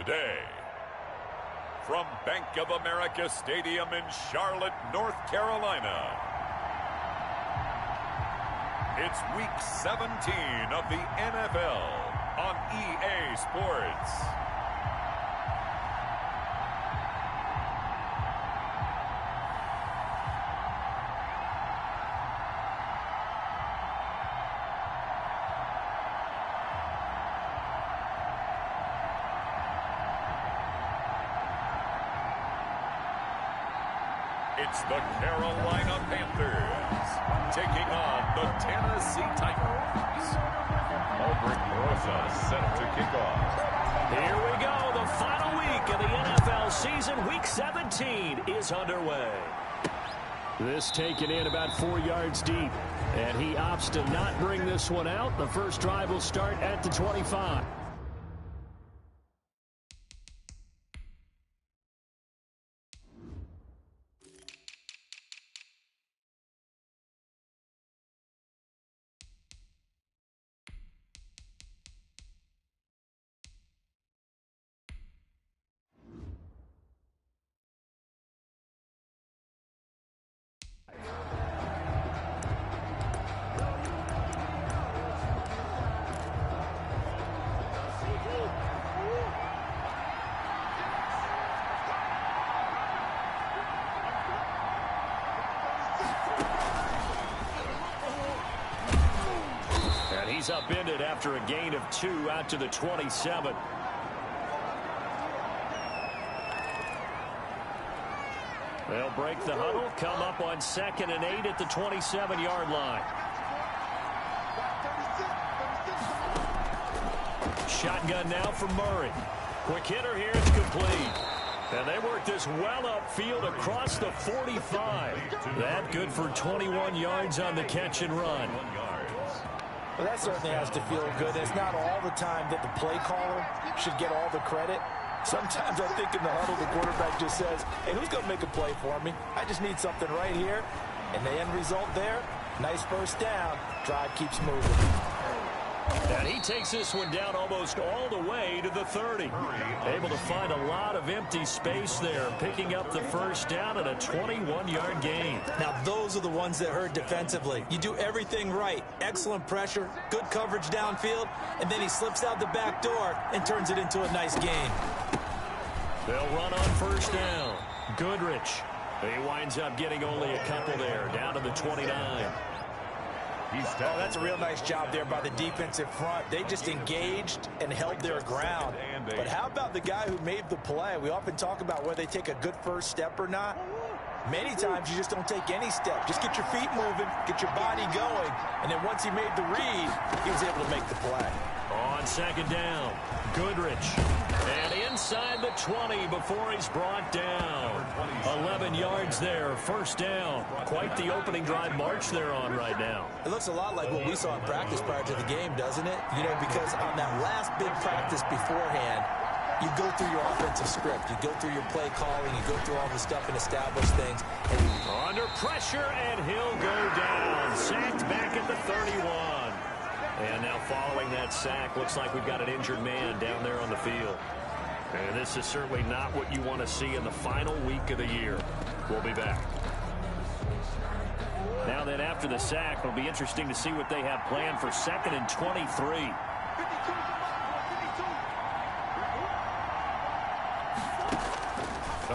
Today, from Bank of America Stadium in Charlotte, North Carolina, it's Week 17 of the NFL on EA Sports. It's the Carolina Panthers taking on the Tennessee Titans. Albert Rosa set to kick off. Here we go. The final week of the NFL season. Week 17 is underway. This taken in about 4 yards deep. And he opts to not bring this one out. The first drive will start at the 25. He's upended after a gain of 2 out to the 27. They'll break the huddle, come up on 2nd and 8 at the 27-yard line. Shotgun now from Murray. Quick hitter here, it's complete. And they work this well upfield across the 45. That good for 21 yards on the catch and run. Well, that certainly has to feel good. It's not all the time that the play caller should get all the credit. Sometimes I think in the huddle, the quarterback just says, hey, who's going to make a play for me? I just need something right here. And the end result there, nice first down. Drive keeps moving. And he takes this one down almost all the way to the 30. Able to find a lot of empty space there, picking up the first down and a 21-yard gain. Now, those are the ones that hurt defensively. You do everything right. Excellent pressure, good coverage downfield, and then he slips out the back door and turns it into a nice gain. They'll run on first down. Goodrich. He winds up getting only a couple there, down to the 29. Oh, that's a real nice job there by the defensive front. They just engaged and held their ground. But how about the guy who made the play? We often talk about whether they take a good first step or not. Many times you just don't take any step. Just get your feet moving, get your body going, and then once he made the read, he was able to make the play. On 2nd down, Goodrich. And inside the 20 before he's brought down. 11 yards there, first down. Quite the opening drive march they're on right now. It looks a lot like what we saw in practice prior to the game, doesn't it? You know, because on that last big practice beforehand, you go through your offensive script. You go through your play calling. You go through all the stuff and establish things. Under pressure, and he'll go down. Sacked back at the 31. And now following that sack, looks like we've got an injured man down there on the field. And this is certainly not what you want to see in the final week of the year. We'll be back. Now then, after the sack, it'll be interesting to see what they have planned for 2nd and 23.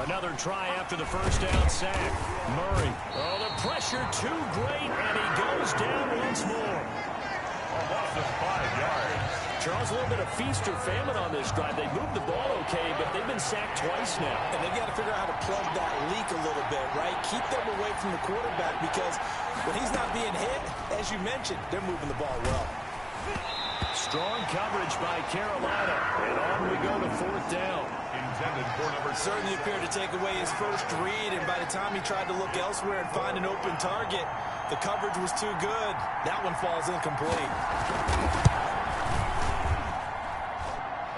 Another try after the first down sack. Murray. Oh, the pressure too great, and he goes down once more. A loss of 5 yards. Charles, a little bit of feast or famine on this drive. They moved the ball okay, but they've been sacked twice now. And they've got to figure out how to plug that leak a little bit, right? Keep them away from the quarterback because when he's not being hit, as you mentioned, they're moving the ball well. Strong coverage by Carolina. And on we go to 4th down. Intended for number 6. Certainly appeared to take away his first read, and by the time he tried to look elsewhere and find an open target, the coverage was too good. That one falls incomplete.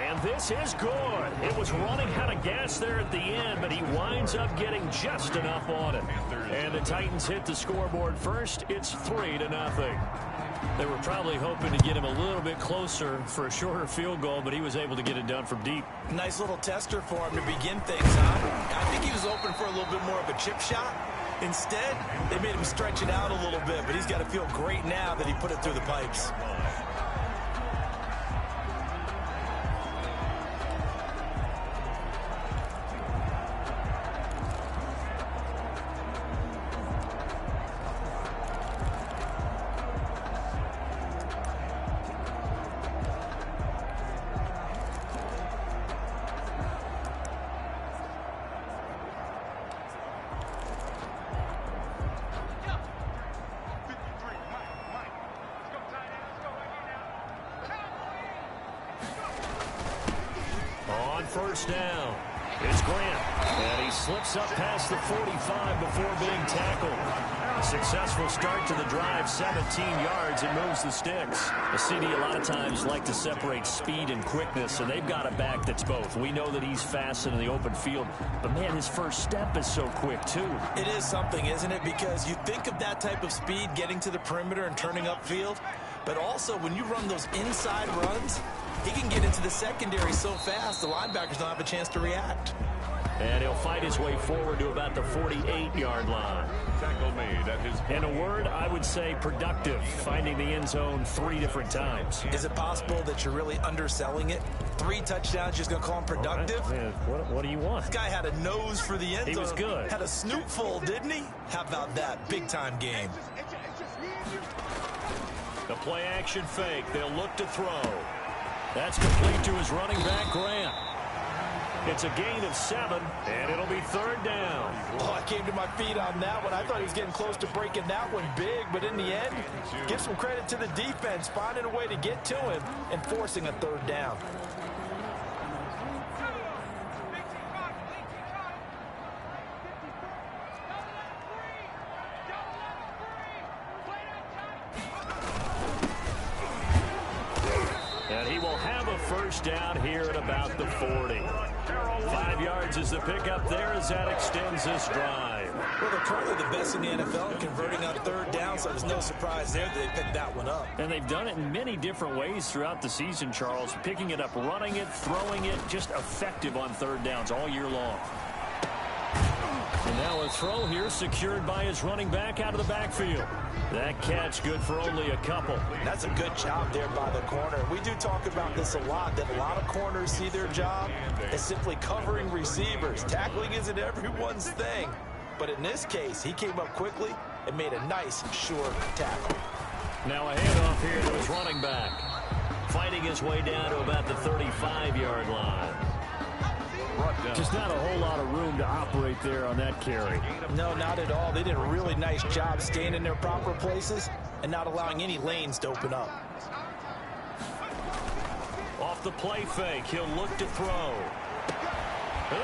And this is good. It was running out of gas there at the end, but he winds up getting just enough on it. And the Titans hit the scoreboard first. It's 3-0. They were probably hoping to get him a little bit closer for a shorter field goal, but he was able to get it done from deep. Nice little tester for him to begin things, huh? I think he was open for a little bit more of a chip shot. Instead, they made him stretch it out a little bit, but he's got to feel great now that he put it through the pipes. First down. It's Grant. And he slips up past the 45 before being tackled. A successful start to the drive, 17 yards, and moves the sticks. The CD a lot of times like to separate speed and quickness, and they've got a back that's both. We know that he's fast in the open field, but man, his first step is so quick too. It is something, isn't it? Because you think of that type of speed getting to the perimeter and turning upfield, but also when you run those inside runs, he can get into the secondary so fast, the linebackers don't have a chance to react. And he'll fight his way forward to about the 48-yard line. Tackle made at his... In a word, I would say productive, finding the end zone 3 different times. Is it possible that you're really underselling it? 3 touchdowns, just going to call him productive? Right. Man, what do you want? This guy had a nose for the end zone. He was good. Had a snoot full, didn't he? How about that? Big-time game. The play-action fake. They'll look to throw. That's complete to his running back, Grant. It's a gain of 7, and it'll be 3rd down. Oh, I came to my feet on that one. I thought he was getting close to breaking that one big, but in the end, give some credit to the defense, finding a way to get to him and forcing a 3rd down. And he will have a first down here at about the 40. 5 yards is the pickup there as that extends this drive. Well, they're currently the best in the NFL in converting on 3rd down, so there's no surprise there that they picked that one up. And they've done it in many different ways throughout the season, Charles. Picking it up, running it, throwing it, just effective on 3rd downs all year long. And now a throw here secured by his running back out of the backfield. That catch good for only a couple. That's a good job there by the corner. We do talk about this a lot, that a lot of corners see their job as simply covering receivers. Tackling isn't everyone's thing. But in this case, he came up quickly and made a nice, sure tackle. Now a handoff here to his running back. Fighting his way down to about the 35-yard line. Just not a whole lot of room to operate there on that carry. No, not at all. They did a really nice job staying in their proper places and not allowing any lanes to open up. Off the play fake, he'll look to throw.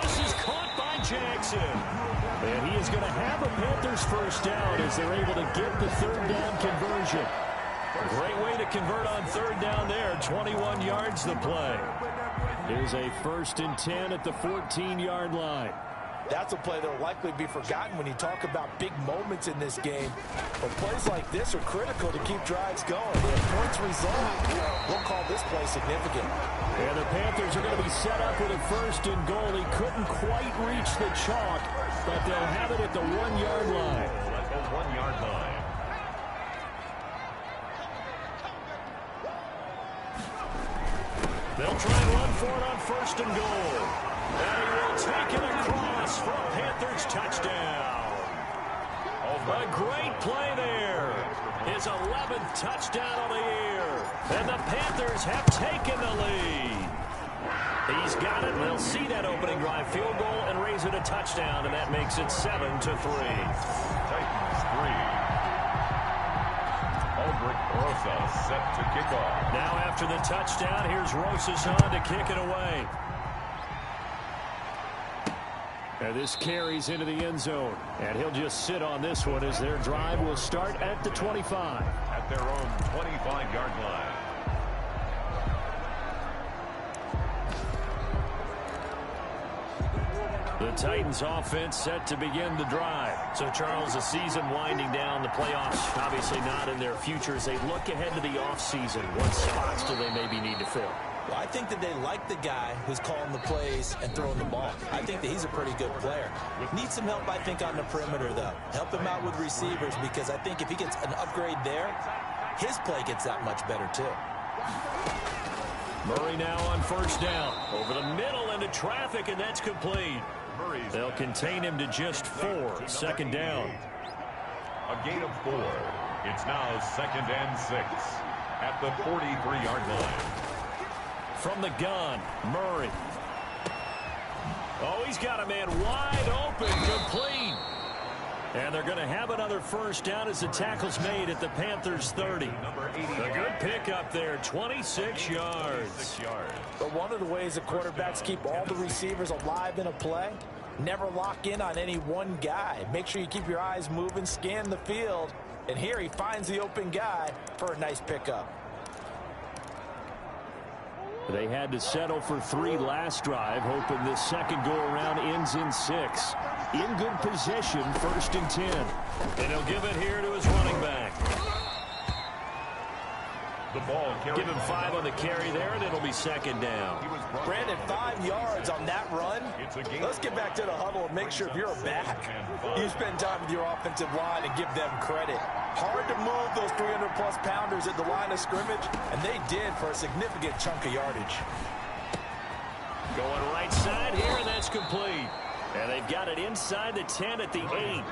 This is caught by Jackson. And he is going to have a Panthers first down as they're able to get the 3rd down conversion. Great way to convert on 3rd down there. 21 yards the play. Here's a 1st and 10 at the 14-yard line. That's a play that will likely be forgotten when you talk about big moments in this game. But plays like this are critical to keep drives going. If points result, we'll call this play significant. And the Panthers are going to be set up with a 1st and goal. He couldn't quite reach the chalk, but they'll have it at the 1-yard line. At the 1-yard line. They'll try and run for it on 1st and goal. And he will take it across for a Panthers touchdown. A great play there. His 11th touchdown of the year. And the Panthers have taken the lead. He's got it. They'll see that opening drive field goal and raise it a touchdown, and that makes it 7-3. Titans 3. Rosas set to kick off. Now after the touchdown, here's Rosas on to kick it away. And this carries into the end zone. And he'll just sit on this one as their drive will start at the 25. At their own 25-yard line. The Titans offense set to begin the drive. So, Charles, the season winding down, the playoffs obviously not in their future. As they look ahead to the offseason, what spots do they maybe need to fill? Well, I think that they like the guy who's calling the plays and throwing the ball. I think that he's a pretty good player. Needs some help, I think, on the perimeter, though. Help him out with receivers, because I think if he gets an upgrade there, his play gets that much better, too. Murray now on first down. Over the middle into traffic, and that's complete. They'll contain him to just 4. Second down. A gain of 4. It's now 2nd and 6 at the 43-yard line. From the gun, Murray. Oh, he's got a man wide open, complete. And they're going to have another first down as the tackle's made at the Panthers' 30. A good pickup there, 26 yards. But one of the ways the quarterbacks keep all the receivers alive in a play, never lock in on any one guy. Make sure you keep your eyes moving, scan the field. And here he finds the open guy for a nice pickup. They had to settle for 3 last drive, hoping this second go-around ends in 6. In good position, 1st and 10. And he'll give it here to his running back. The ball Give him 5 on the carry there, and it'll be 2nd down. Brandon, 5 yards on that run. Let's get back to the huddle and make sure if you're a back, you spend time with your offensive line and give them credit. Hard to move those 300-plus pounders at the line of scrimmage, and they did for a significant chunk of yardage. Going right side here, and that's complete. And they've got it inside the 10 at the 8.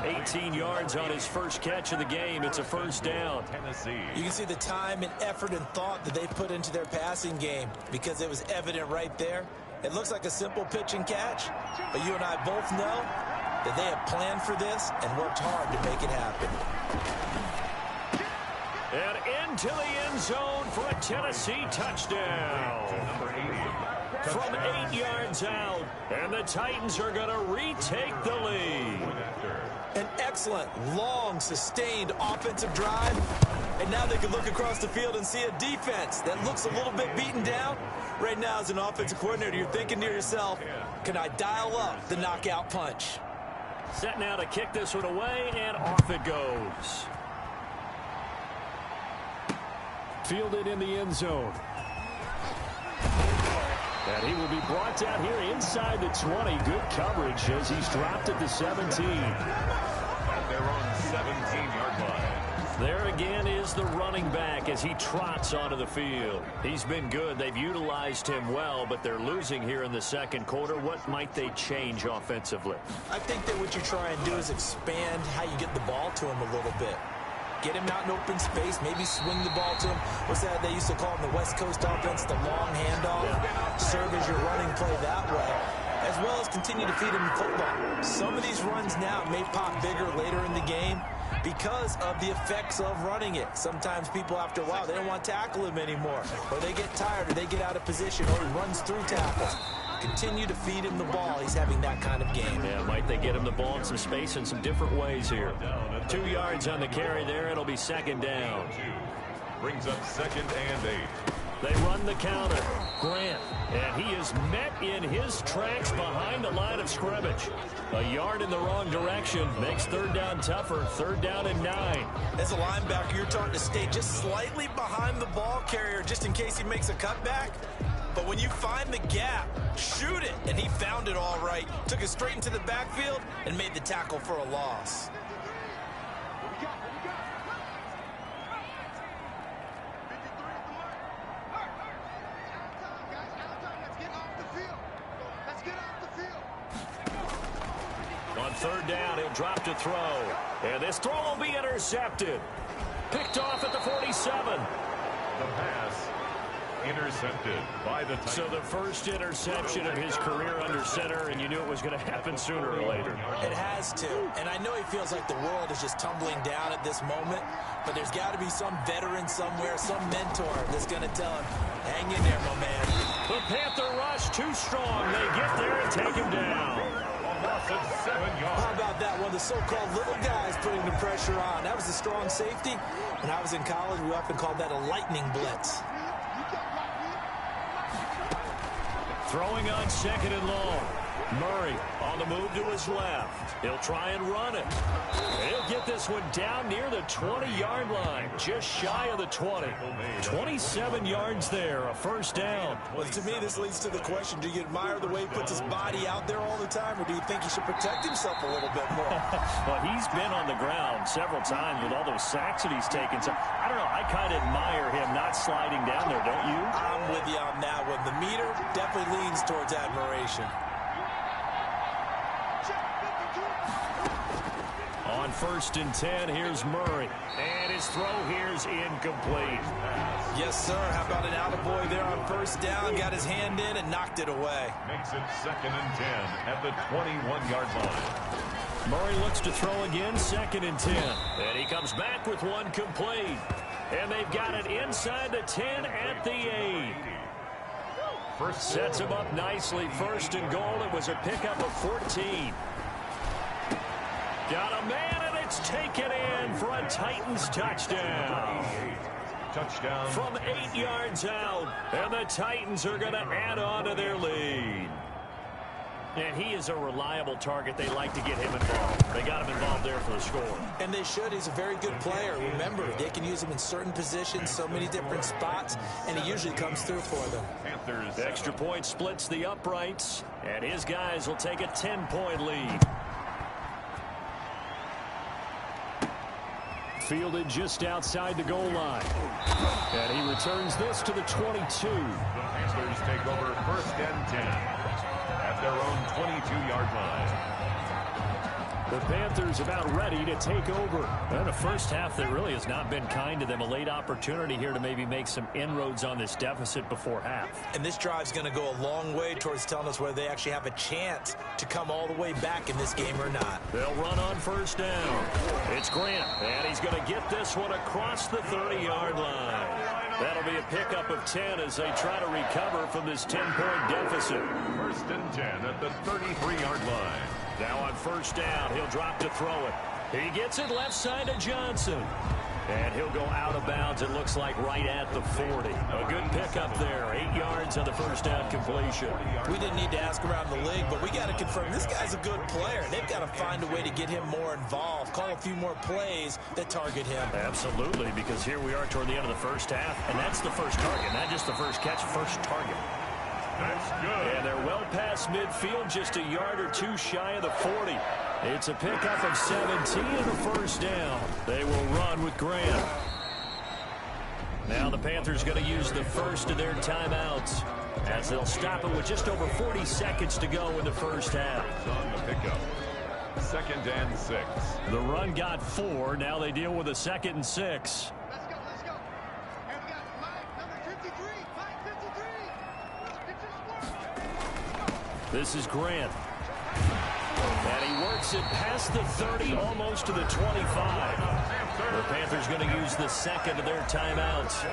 18 yards on his first catch of the game. It's a first down. You can see the time and effort and thought that they put into their passing game, because it was evident right there. It looks like a simple pitch and catch, but you and I both know that they have planned for this and worked hard to make it happen. And into the end zone for a Tennessee touchdown. From 8 yards out, and the Titans are going to retake the lead. An excellent, long, sustained offensive drive. And now they can look across the field and see a defense that looks a little bit beaten down. Right now, as an offensive coordinator, you're thinking to yourself, can I dial up the knockout punch? Set now to kick this one away, and off it goes. Fielded in the end zone. And he will be brought down here inside the 20. Good coverage as he's dropped at the 17. At their own 17-yard line. There again is the running back as he trots onto the field. He's been good. They've utilized him well, but they're losing here in the second quarter. What might they change offensively? I think that what you try and do is expand how you get the ball to him a little bit. Get him out in open space, maybe swing the ball to him. What's that they used to call in the West Coast offense, the long handoff? Yeah. Serve as your running play that way, as well as continue to feed him the football. Some of these runs now may pop bigger later in the game because of the effects of running it. Sometimes people, after a while, they don't want to tackle him anymore, or they get tired, or they get out of position, or he runs through tackles. Continue to feed him the ball. He's having that kind of game. Yeah, might they get him the ball in some space in some different ways here. 2 yards on the carry there. It'll be 2nd down. Brings up 2nd and 8. They run the counter. Grant. And he is met in his tracks behind the line of scrimmage. A yard in the wrong direction. Makes 3rd down tougher. 3rd down and 9. As a linebacker, you're taught to stay just slightly behind the ball carrier just in case he makes a cutback. But when you find the gap, shoot it. And he found it all right. Took it straight into the backfield and made the tackle for a loss. On 3rd down, he'll drop to throw. And this throw will be intercepted. Picked off at the 47. The pass intercepted by the Titans. So the first interception of his career under center, and you knew it was going to happen sooner or later. It has to. And I know he feels like the world is just tumbling down at this moment, but there's got to be some veteran somewhere, some mentor that's going to tell him, hang in there, my man. The Panther rush too strong. They get there and take him down. A loss of 7 yards. How about that one? The so-called little guys putting the pressure on. That was a strong safety. When I was in college, we often called that a lightning blitz. Throwing on 2nd and long. Murray on the move to his left. He'll try and run it. He'll get this one down near the 20-yard line, just shy of the 20. 27 yards there, a first down. Well, to me, this leads to the question, do you admire the way he puts his body out there all the time, or do you think he should protect himself a little bit more? Well, he's been on the ground several times with all those sacks that he's taken. So, I don't know, I kind of admire him not sliding down there, don't you? I'm with you on that one. The meter definitely leans towards admiration. On 1st and 10, here's Murray. And his throw here's incomplete. Yes, sir. How about an attaboy there on 1st down? Got his hand in and knocked it away. Makes it 2nd and 10 at the 21-yard line. Murray looks to throw again, 2nd and 10. And he comes back with one complete. And they've got it inside the 10 at the 8. Sets him up nicely. 1st and goal. It was a pickup of 14. Got a man, and it's taken in for a Titans touchdown. Touchdown. From 8 yards out, and the Titans are going to add on to their lead. And he is a reliable target. They like to get him involved. They got him involved there for the score. And they should. He's a very good player. Remember, they can use him in certain positions, so many different spots, and he usually comes through for them. Panthers. The extra point splits the uprights, and his guys will take a 10-point lead. Fielded just outside the goal line. And he returns this to the 22. The Panthers take over 1st and 10 at their own 22-yard line. The Panthers about ready to take over. And the first half that really has not been kind to them. A late opportunity here to maybe make some inroads on this deficit before half. And this drive's going to go a long way towards telling us whether they actually have a chance to come all the way back in this game or not. They'll run on 1st down. It's Grant, and he's going to get this one across the 30-yard line. That'll be a pickup of 10 as they try to recover from this 10-point deficit. 1st and 10 at the 33-yard line. Now on 1st down, he'll drop to throw it. He gets it left side to Johnson. And he'll go out of bounds, it looks like, right at the 40. A good pickup there. 8 yards on the 1st down completion. We didn't need to ask around the league, but we got to confirm this guy's a good player. They've got to find a way to get him more involved, call a few more plays that target him. Absolutely, because here we are toward the end of the first half, and that's the first target, not just the first catch, first target. That's good. And they're well past midfield, just a yard or two shy of the 40. It's a pickup of 17 and a 1st down. They will run with Grant. Now the Panthers going to use the first of their timeouts as they'll stop it with just over 40 seconds to go in the first half. On the pickup. 2nd and 6. The run got 4. Now they deal with a 2nd and 6. Let's go, let's go. And we got Mike, number 53. Mike 53. Let's get this work. This is Grant. And he works it past the 30, almost to the 25. The Panthers going to use the second of their timeouts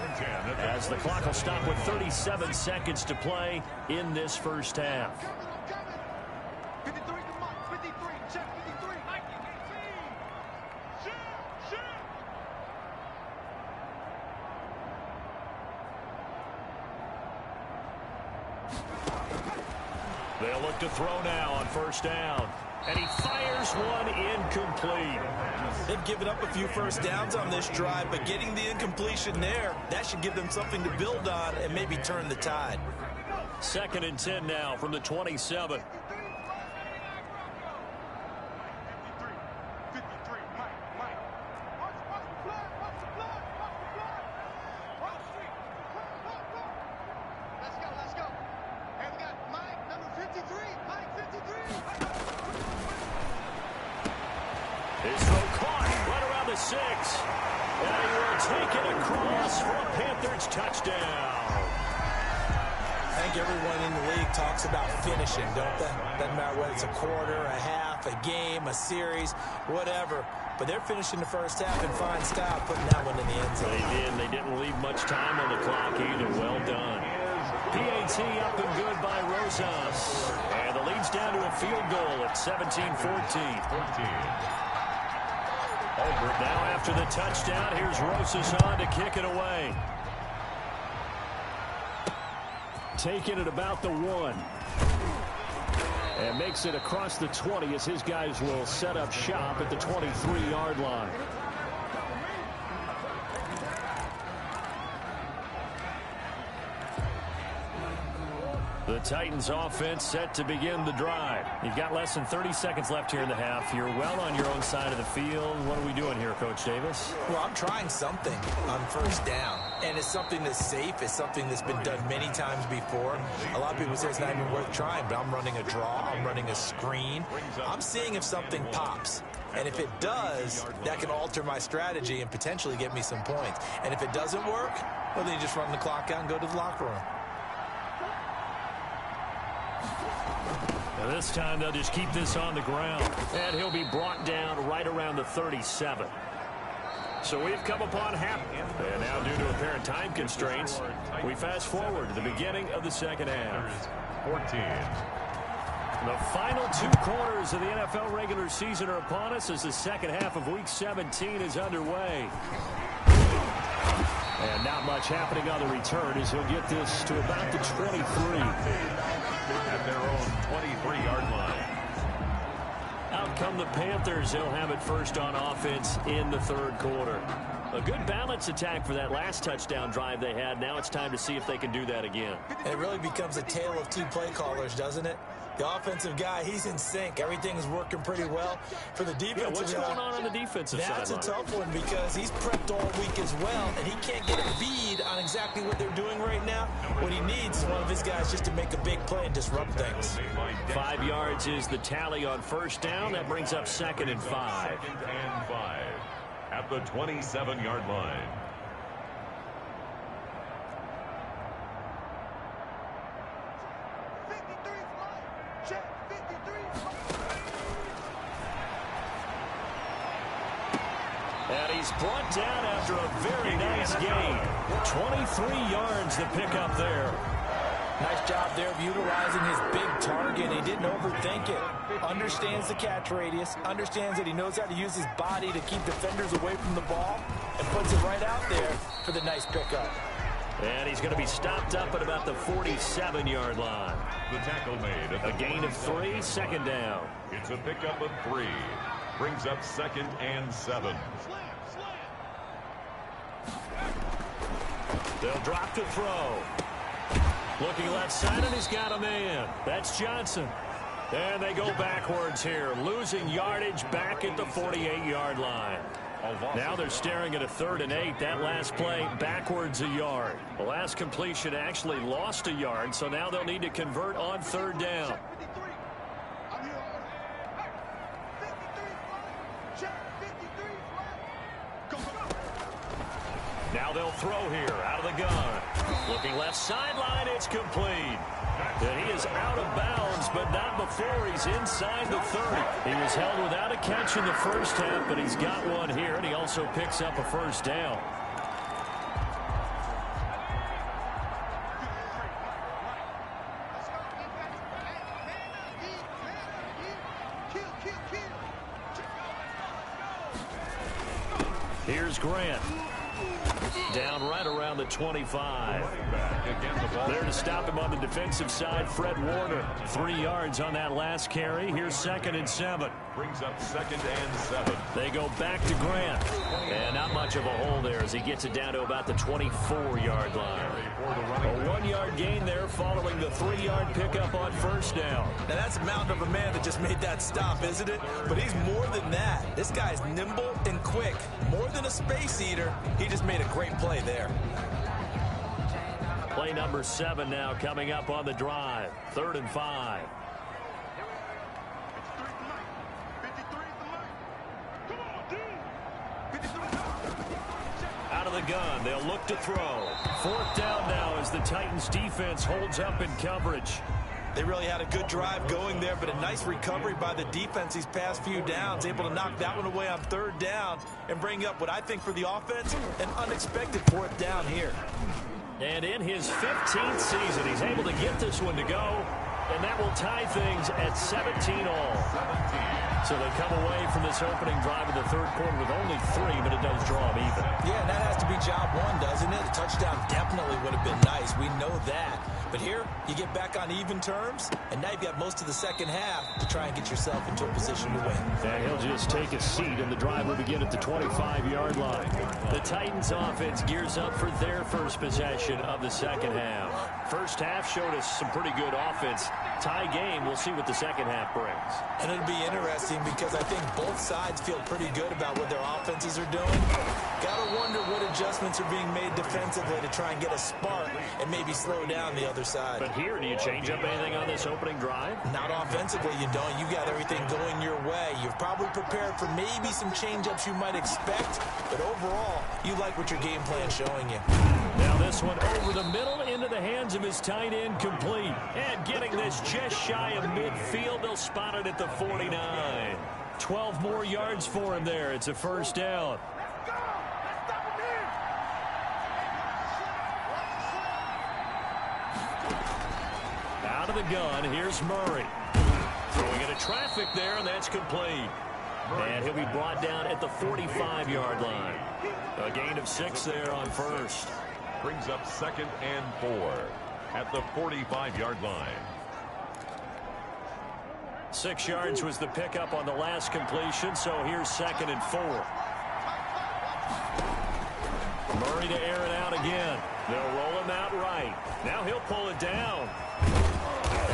as the clock will stop with 37 seconds to play in this first half. 53 to Mike, 53. Check 53. Mike 15. Shoot, shoot. They'll look to throw now on 1st down. And he fires one incomplete. They've given up a few 1st downs on this drive, but getting the incompletion there, that should give them something to build on and maybe turn the tide. 2nd and 10 now from the 27. 53. Mike. Watch the blood, watch the blood, watch the blood. Cross street. Let's go. And we got Mike, number 53. Mike 53. His throw caught right around the 6. And he will take it across for a Panthers touchdown. I think everyone in the league talks about finishing, don't they? Doesn't matter whether it's a quarter, a half, a game, a series, whatever. But they're finishing the first half in fine style, putting that one in the end zone. They did. They didn't leave much time on the clock either. Well done. PAT up and good by Rosas. And the lead's down to a field goal at 17-14. Now after the touchdown, here's Rosas on to kick it away. Taking it about the 1. And makes it across the 20 as his guys will set up shop at the 23-yard line. The Titans offense set to begin the drive. You've got less than 30 seconds left here in the half. You're well on your own side of the field. What are we doing here, Coach Davis? Well, I'm trying something on first down. And it's something that's safe. It's something that's been done many times before. A lot of people say it's not even worth trying, but I'm running a draw. I'm running a screen. I'm seeing if something pops. And if it does, that can alter my strategy and potentially get me some points. And if it doesn't work, well, then you just run the clock out and go to the locker room. Now this time they'll just keep this on the ground. And he'll be brought down right around the 37. So we've come upon half. And now due to apparent time constraints, we fast forward to the beginning of the second half. 14. The final 2 quarters of the NFL regular season are upon us as the second half of Week 17 is underway. And not much happening on the return as he'll get this to about the 23. At their own 23-yard line. Out come the Panthers. They'll have it first on offense in the third quarter. A good balance attack for that last touchdown drive they had. Now it's time to see if they can do that again. And it really becomes a tale of 2 play callers, doesn't it? The offensive guy, he's in sync. Everything's working pretty well. For the defensive what's going on the defensive side? That's a tough one because he's prepped all week as well, and he can't get a bead on exactly what they're doing right now. What he needs is one of his guys just to make a big play and disrupt things. 5 yards is the tally on first down. That brings up 2nd and 5. 2nd and 5 at the 27-yard line. And he's brought down after a very nice gain. 23 yards the pickup there. Nice job there of utilizing his big target. He didn't overthink it. Understands the catch radius. Understands that he knows how to use his body to keep defenders away from the ball. And puts it right out there for the nice pickup. And he's going to be stopped up at about the 47-yard line. The tackle made. A gain of 3, 2nd down. It's a pickup of 3. Brings up 2nd and 7. They'll drop to throw. Looking left side, and he's got a man. That's Johnson. And they go backwards here, losing yardage back at the 48-yard line. Now they're staring at a 3rd and 8. That last play backwards a yard. The last completion actually lost a yard, so now they'll need to convert on 3rd down. Now they'll throw here out of the gun. Looking left sideline, it's complete. And he is out of bounds, but not before he's inside the 30. He was held without a catch in the first half, but he's got one here, and he also picks up a first down. Here's Grant. Down right around the 25. There to stop him on the defensive side, Fred Warner. 3 yards on that last carry. Here's 2nd and 7. Brings up 2nd and 7. They go back to Grant. And not much of a hole there as he gets it down to about the 24-yard line. A 1-yard gain there following the 3-yard pickup on first down. Now that's a mountain of a man that just made that stop, isn't it? But he's more than that. This guy's nimble and quick. More than a space eater. He just made a great play there. Play number 7 now coming up on the drive. 3rd and 5. Out of the gun, they'll look to throw. 4th down now as the Titans defense holds up in coverage. They really had a good drive going there, but a nice recovery by the defense these past few downs. Able to knock that one away on 3rd down and bring up what I think for the offense, an unexpected 4th down here. And in his 15th season, he's able to get this one to go, and that will tie things at 17 all. So they come away from this opening drive in the third quarter with only 3, but it does draw them even. Yeah, that has to be job 1, doesn't it? A touchdown definitely would have been nice. We know that. But here, you get back on even terms, and now you've got most of the second half to try and get yourself into a position to win. And he'll just take a seat, and the drive will begin at the 25-yard line. The Titans offense gears up for their first possession of the second half. First half showed us some pretty good offense. Tie game, we'll see what the second half brings. And it'll be interesting because I think both sides feel pretty good about what their offenses are doing. Gotta wonder what adjustments are being made defensively to try and get a spark and maybe slow down the other side. But here, do you change up anything on this opening drive? Not offensively, you don't. You got everything going your way. You've probably prepared for maybe some change-ups you might expect, but overall, you like what your game plan's showing you. Now this one over the middle into the hands of his tight end, complete. And getting this just shy of midfield, they'll spot it at the 49. 12 more yards for him there. It's a first down. Out of the gun, here's Murray. Throwing into traffic there, and that's complete. And he'll be brought down at the 45-yard line. A gain of 6 there on first. Brings up 2nd and 4 at the 45-yard line. 6 yards was the pickup on the last completion, so here's 2nd and 4. Murray to air it out again. They'll roll him out right. Now he'll pull it down.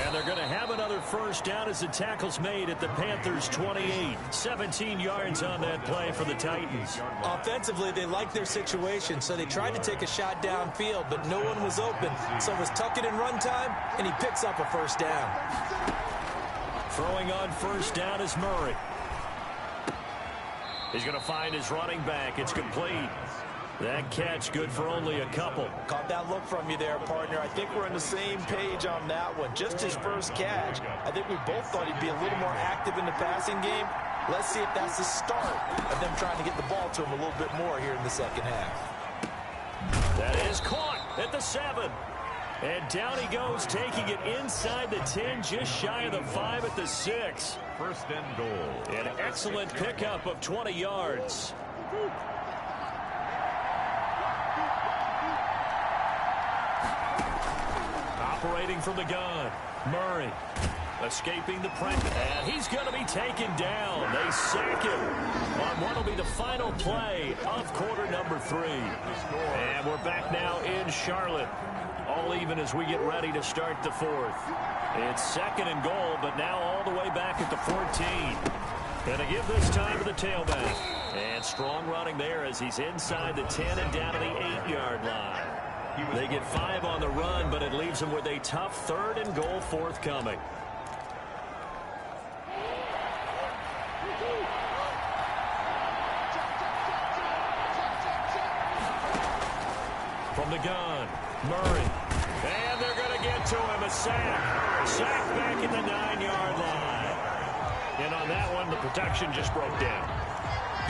And they're going to have another first down as the tackle's made at the Panthers' 28. 17 yards on that play for the Titans. Offensively, they like their situation, so they tried to take a shot downfield, but no one was open. So it was tuck it in run time, and he picks up a first down. Throwing on first down is Murray. He's going to find his running back. It's complete. That catch good for only a couple. Caught that look from you there, partner. I think we're on the same page on that one. Just his first catch. I think we both thought he'd be a little more active in the passing game. Let's see if that's the start of them trying to get the ball to him a little bit more here in the second half. That is caught at the 7. And down he goes, taking it inside the 10, just shy of the 5 at the 6. 1st and goal. An excellent pickup of 20 yards. Operating from the gun, Murray escaping the pressure, and he's going to be taken down. They sack him on what will be the final play of quarter number 3. And we're back now in Charlotte. All even as we get ready to start the 4th. It's 2nd and goal, but now all the way back at the 14. Going to give this time to the tailback. And strong running there as he's inside the 10 and down to the 8-yard line. They get 5 on the run, but it leaves them with a tough 3rd and goal forthcoming. From the gun, Murray. And they're going to get to him. A sack. Sack back at the 9-yard line. And on that one, the protection just broke down.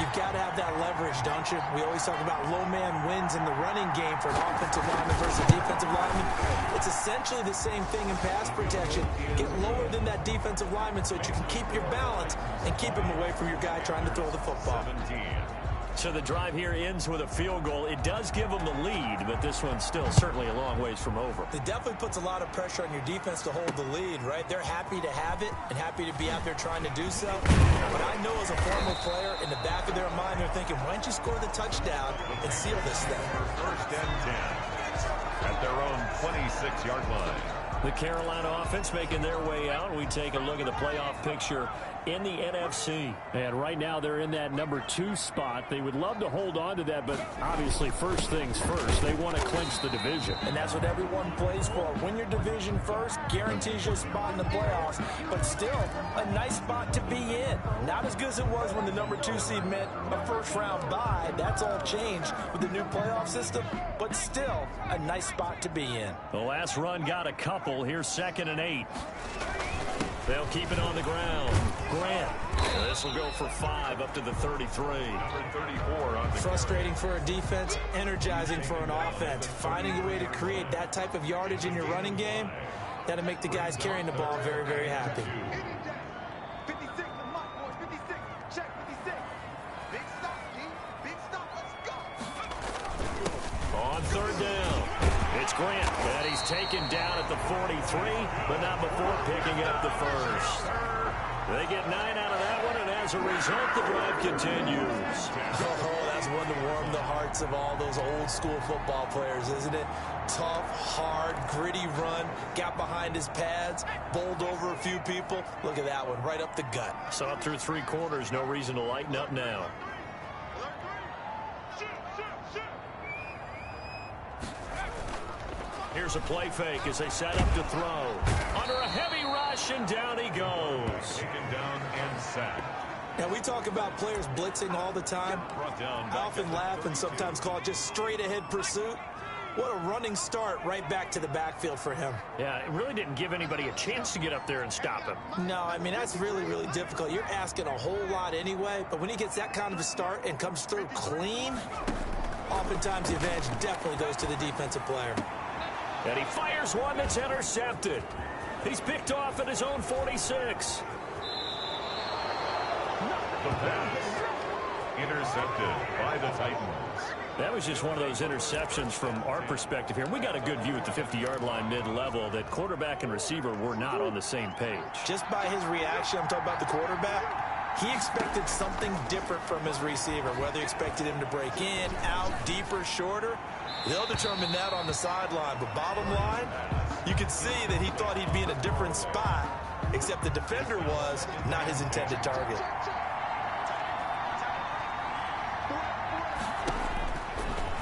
You've got to have that leverage, don't you? We always talk about low man wins in the running game for an offensive lineman versus a defensive lineman. It's essentially the same thing in pass protection. Get lower than that defensive lineman so that you can keep your balance and keep him away from your guy trying to throw the football. 17. So the drive here ends with a field goal. It does give them the lead, but this one's still certainly a long ways from over. It definitely puts a lot of pressure on your defense to hold the lead, right? They're happy to have it and happy to be out there trying to do so. But I know as a former player, in the back of their mind, they're thinking, why don't you score the touchdown and seal this thing? 1st and 10 at their own 26-yard line. The Carolina offense making their way out. We take a look at the playoff picture in the NFC. And right now they're in that number 2 spot. They would love to hold on to that, but obviously first things first. They want to clinch the division. And that's what everyone plays for. Win your division first, guarantees you a spot in the playoffs, but still a nice spot to be in. Not as good as it was when the number 2 seed meant a first-round bye. That's all changed with the new playoff system, but still a nice spot to be in. The last run got a couple. Here's 2nd and 8. They'll keep it on the ground. Grant. This will go for 5 up to the 33. Number 34 on the Frustrating for a defense, energizing for an offense. Finding a way to create that type of yardage in your running game, that'll make the guys carrying the ball very, very happy. 56, the mark, boys. 56. Check 56. Big stop, D. Big stop. Let's go. On 3rd down. It's It's Grant, and he's taken down at the 43, but not before picking up the first. They get 9 out of that one, and as a result, the drive continues. Oh, that's one to warm the hearts of all those old-school football players, isn't it? Tough, hard, gritty run, got behind his pads, bowled over a few people. Look at that one, right up the gut. Saw it through 3 quarters, no reason to lighten up now. Here's a play fake as they set up to throw. Under a heavy rush, and down he goes. Taken down and sacked. Now, we talk about players blitzing all the time. I often laugh and sometimes call it just straight-ahead pursuit. What a running start right back to the backfield for him. Yeah, it really didn't give anybody a chance to get up there and stop him. No, I mean, that's really, really difficult. You're asking a whole lot anyway, but when he gets that kind of a start and comes through clean, oftentimes the advantage definitely goes to the defensive player. And he fires one that's intercepted. He's picked off at his own 46. The pass. Intercepted by the Titans. That was just one of those interceptions from our perspective here. We got a good view at the 50-yard line mid-level that quarterback and receiver were not on the same page. Just by his reaction, I'm talking about the quarterback, he expected something different from his receiver, whether he expected him to break in, out, deeper, shorter. They'll determine that on the sideline. But bottom line, you could see that he thought he'd be in a different spot, except the defender was not his intended target.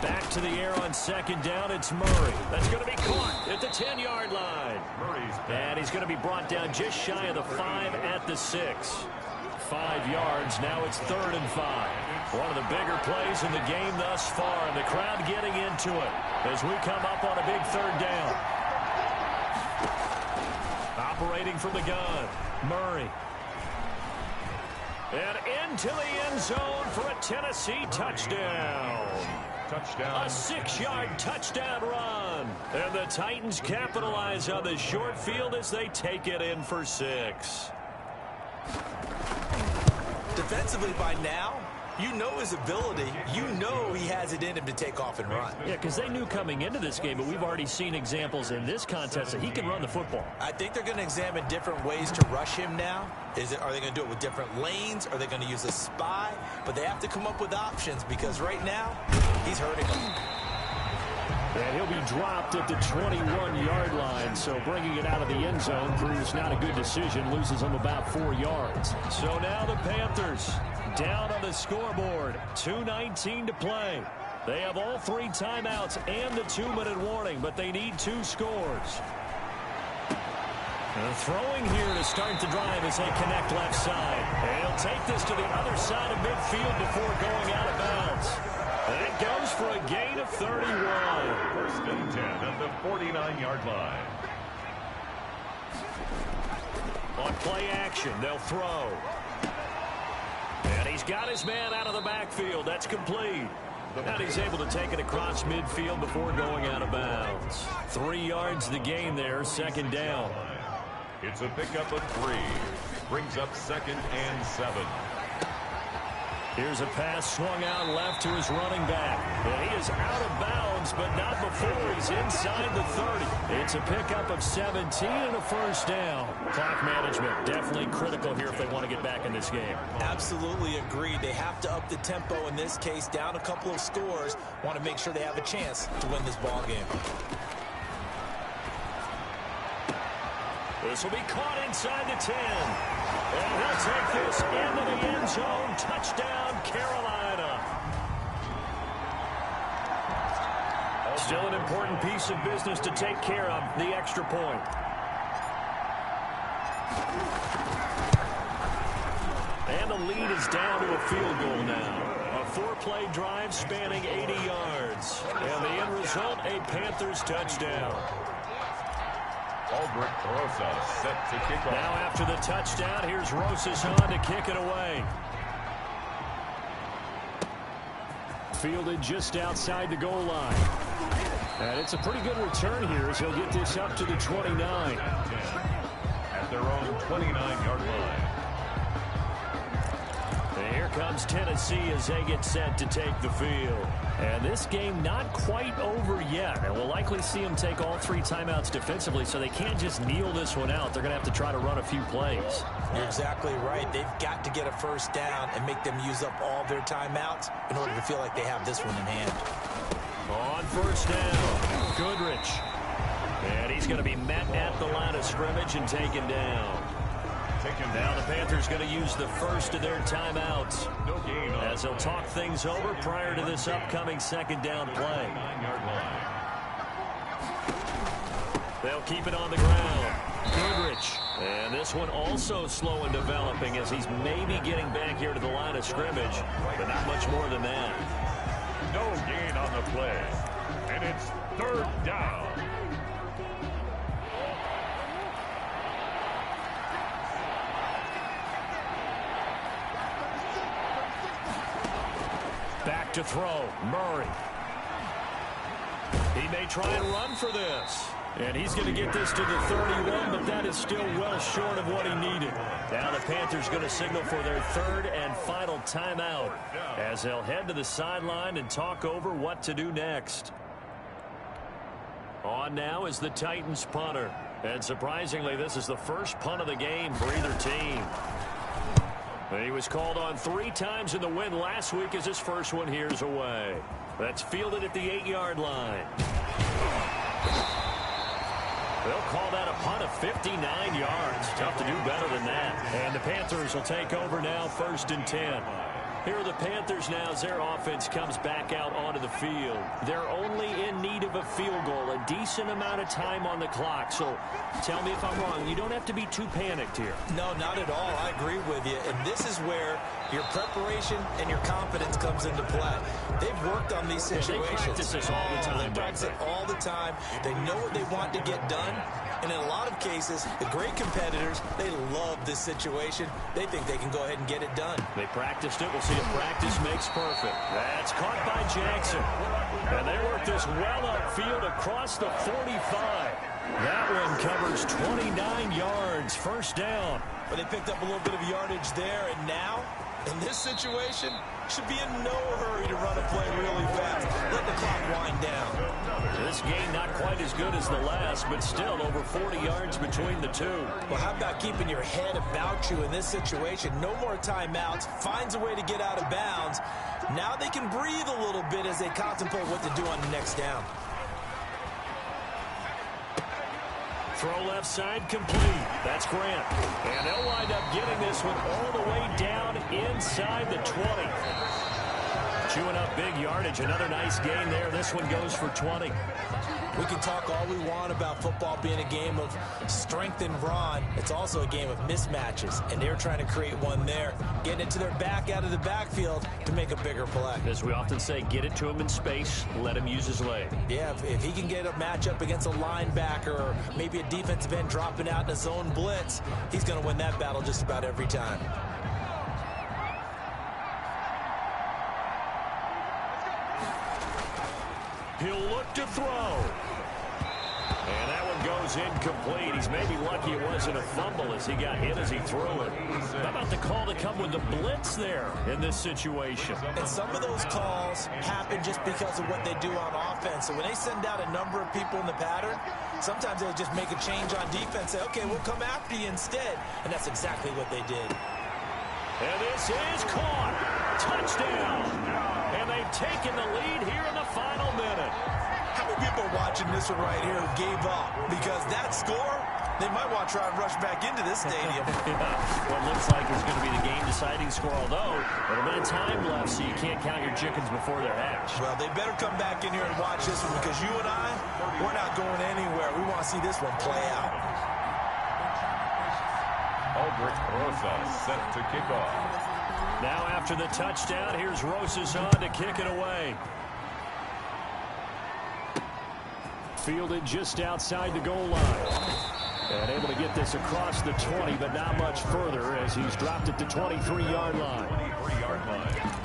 Back to the air on second down. It's Murray. That's going to be caught at the 10-yard line. And he's going to be brought down just shy of the 5 at the 6. 5 yards. Now it's 3rd and 5. One of the bigger plays in the game thus far, and the crowd getting into it as we come up on a big 3rd down. Operating from the gun, Murray. And into the end zone for a Tennessee touchdown. Touchdown. A 6-yard touchdown run. And the Titans capitalize on the short field as they take it in for 6. Defensively by now, you know his ability. You know he has it in him to take off and run. Yeah, because they knew coming into this game, but we've already seen examples in this contest that he can run the football. I think they're going to examine different ways to rush him now. Are they going to do it with different lanes? Are they going to use a spy? But they have to come up with options because right now, he's hurting them. And he'll be dropped at the 21-yard line, so bringing it out of the end zone proves not a good decision, loses him about 4 yards. So now the Panthers down on the scoreboard, 2:19 to play. They have all 3 timeouts and the 2-minute warning, but they need 2 scores. And throwing here to start the drive as they connect left side. And he'll take this to the other side of midfield before going out of bounds. And it goes for a gain of 31. 1st and 10 at the 49-yard line. On play action, they'll throw. And he's got his man out of the backfield. That's complete. And he's able to take it across midfield before going out of bounds. 3 yards the gain there, 2nd down. It's a pickup of 3. Brings up 2nd and 7. Here's a pass swung out left to his running back. And he is out of bounds, but not before he's inside the 30. It's a pickup of 17 and a 1st down. Clock management definitely critical here if they want to get back in this game. Absolutely agreed. They have to up the tempo in this case, down a couple of scores. Want to make sure they have a chance to win this ball game. This will be caught inside the 10. And he'll take this into the end zone. Touchdown, Carolina. Still an important piece of business to take care of, the extra point. And the lead is down to a field goal now. A 4-play drive spanning 80 yards. And the end result, a Panthers touchdown. Albert Rosas set to kick off. Now after the touchdown, here's Rosas on to kick it away. Fielded just outside the goal line. And it's a pretty good return here as he'll get this up to the 29. At their own 29-yard line. And here comes Tennessee as they get set to take the field. And this game not quite over yet. And we'll likely see them take all 3 timeouts defensively, so they can't just kneel this one out. They're going to have to try to run a few plays. You're exactly right. They've got to get a first down and make them use up all their timeouts in order to feel like they have this one in hand. On first down, Goodrich. And he's going to be met at the line of scrimmage and taken down. Now the Panthers going to use the first of their timeouts as they'll talk things over prior to this upcoming second down play. They'll keep it on the ground. Goodrich. And this one also slow in developing as he's maybe getting back here to the line of scrimmage, but not much more than that. No gain on the play. And it's 3rd down. Back to throw, Murray. He may try and run for this. And he's going to get this to the 31, but that is still well short of what he needed. Now the Panthers going to signal for their 3rd and final timeout as they'll head to the sideline and talk over what to do next. On now is the Titans punter. And surprisingly, this is the first punt of the game for either team. He was called on 3 times in the win last week as his first one here's away. That's fielded at the 8-yard line. They'll call that a punt of 59 yards. Tough to do better than that. And the Panthers will take over now, 1st and 10. Here are the Panthers now as their offense comes back out onto the field. They're only in need of a field goal, a decent amount of time on the clock. So tell me if I'm wrong. You don't have to be too panicked here. No, not at all. I agree with you. And this is where your preparation and your confidence comes into play. They've worked on these situations. They practice this all the time. They practice it all the time. They know what they want to get done. And in a lot of cases, the great competitors, they love this situation. They think they can go ahead and get it done. They practiced it. We'll see if practice makes perfect. That's caught by Jackson. And they work this well upfield across the 45. That one covers 29 yards. 1st down. But they picked up a little bit of yardage there. And now, in this situation, should be in no hurry to run a play really fast. Let the clock wind down. This game not quite as good as the last, but still over 40 yards between the two. Well, how about keeping your head about you in this situation? No more timeouts. Finds a way to get out of bounds. Now they can breathe a little bit as they contemplate what to do on the next down. Throw left side complete. That's Grant. And they'll wind up getting this one all the way down inside the 20. Chewing up big yardage. Another nice gain there. This one goes for 20. We can talk all we want about football being a game of strength and brawn. It's also a game of mismatches, and they're trying to create one there, getting it to their back out of the backfield to make a bigger play. As we often say, get it to him in space, let him use his leg. Yeah, if he can get a matchup against a linebacker or maybe a defensive end dropping out in a zone blitz, he's going to win that battle just about every time. He'll look to throw. And that one goes incomplete. He's maybe lucky it wasn't a fumble as he got hit as he threw it. How about the call to come with the blitz there in this situation? And some of those calls happen just because of what they do on offense. So when they send out a number of people in the pattern, sometimes they'll just make a change on defense. Say, okay, we'll come after you instead. And that's exactly what they did. And this is caught. Touchdown. And they've taken the lead here in the final minute. How many people are watching this one right here who gave up? Because that score, they might want to try and rush back into this stadium. Yeah. What looks like is going to be the game-deciding score, although a little bit of time left, so you can't count your chickens before they're hatched. Well, they better come back in here and watch this one because you and I, we're not going anywhere. We want to see this one play out. Albert Rosas set to kick off. Now after the touchdown, here's Rosas on to kick it away. Fielded just outside the goal line. And able to get this across the 20, but not much further as he's dropped it to 23-yard line. 23-yard line.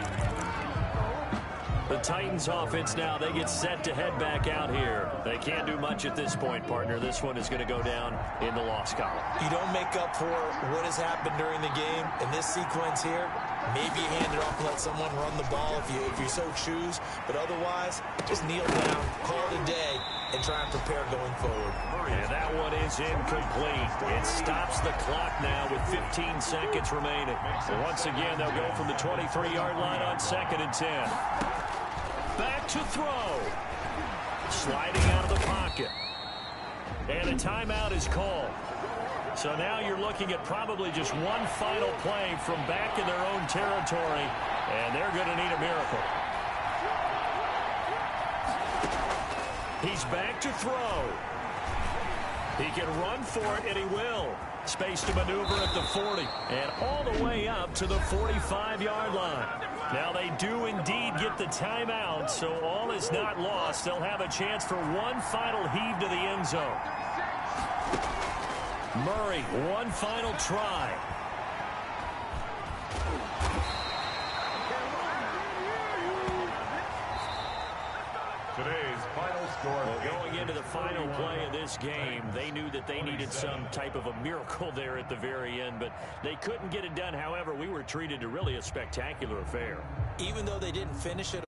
The Titans offense now, they get set to head back out here. They can't do much at this point, partner. This one is going to go down in the loss column. You don't make up for what has happened during the game in this sequence here. Maybe you hand it off and let someone run the ball if you so choose. But otherwise, just kneel down, call it a day, and try and prepare going forward. And that one is incomplete. It stops the clock now with 15 seconds remaining. So once again, they'll go from the 23-yard line on 2nd and 10. Back to throw. Sliding out of the pocket. And a timeout is called. So now you're looking at probably just one final play from back in their own territory, and they're going to need a miracle. He's back to throw. He can run for it, and he will. Space to maneuver at the 40, and all the way up to the 45-yard line. Now they do indeed get the timeout, so all is not lost. They'll have a chance for one final heave to the end zone. Murray, one final try. Today's final score. Well, going into the final play of this game, they knew that they needed some type of a miracle there at the very end, but they couldn't get it done. However, we were treated to really a spectacular affair. Even though they didn't finish it